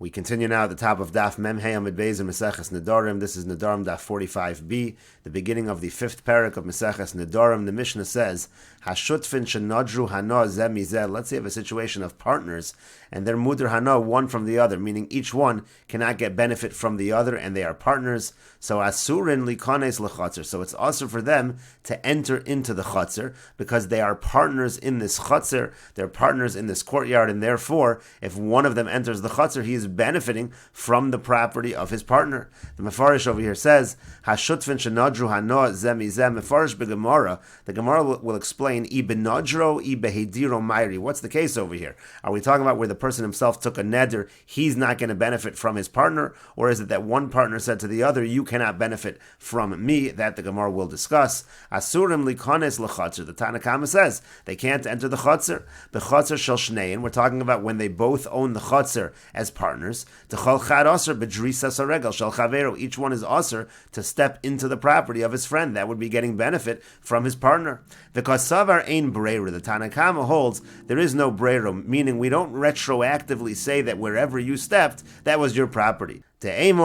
We continue now at the top of Daf Mem Hey Amid Beis in Meseches Nedarim. This is Nedarim Daf 45b, the beginning of the fifth parak of Meseches Nedarim. The Mishnah says, Hashutfin shenadru hana zeh mizeh. Let's say you have a situation of partners, and they're muder hana, one from the other, meaning each one cannot get benefit from the other, and they are partners. So asurin likanes lechatzer. So it's also for them to enter into the chatzer, because they are partners in this chatzer, they're partners in this courtyard, and therefore, if one of them enters the chatzer, he is benefiting from the property of his partner. The Mefarish over here says, Hashutfin shenadru hana zeh mizeh. Mefarish b'Gemara. The Gemara will explain, I benadro, I behediro mayri. What's the case over here? Are we talking about where the person himself took a neder, he's not going to benefit from his partner? Or is it that one partner said to the other, you cannot benefit from me? That the Gemara will discuss. Asurim likanes lechatzer. The Tanna Kama says, they can't enter the chatzer. The chatzer shel shnein. We're talking about when they both own the chatzer as partners. T'chol chad aser b'drisas haregel shel chavero. Each one is aser to step into the property of his friend. That would be getting benefit from his partner. Because savar ein breira. The Tanna Kama holds there is no breira, meaning we don't retroactively say that wherever you stepped, that was your property. Because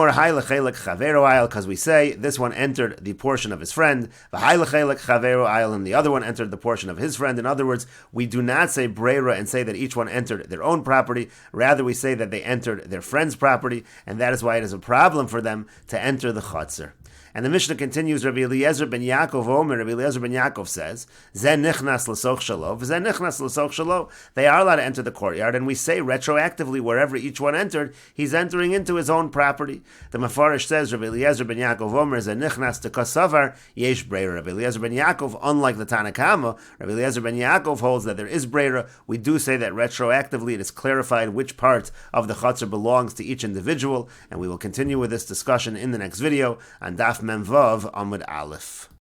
we say this one entered the portion of his friend, and the other one entered the portion of his friend. In other words, we do not say breira and say that each one entered their own property. Rather, we say that they entered their friend's property, and that is why it is a problem for them to enter the chatzer. And the Mishnah continues, Rabbi Eliezer ben Yaakov Omer, Rabbi Eliezer ben Yaakov says, Zeh nichnas l'soch shalo, v'zeh nichnas l'soch shalo. They are allowed to enter the courtyard, and we say retroactively, wherever each one entered, he's entering into his own property. The Mefarish says, Rabbi Eliezer ben Yaakov Omer, Zeh nichnas to kasavar, yesh breira. Rabbi Eliezer ben Yaakov, unlike the Tanna Kama, Rabbi Eliezer ben Yaakov holds that there is breira. We do say that retroactively it is clarified which part of the chatzar belongs to each individual, and we will continue with this discussion in the next video on Daf Mem Vav Amud Aleph.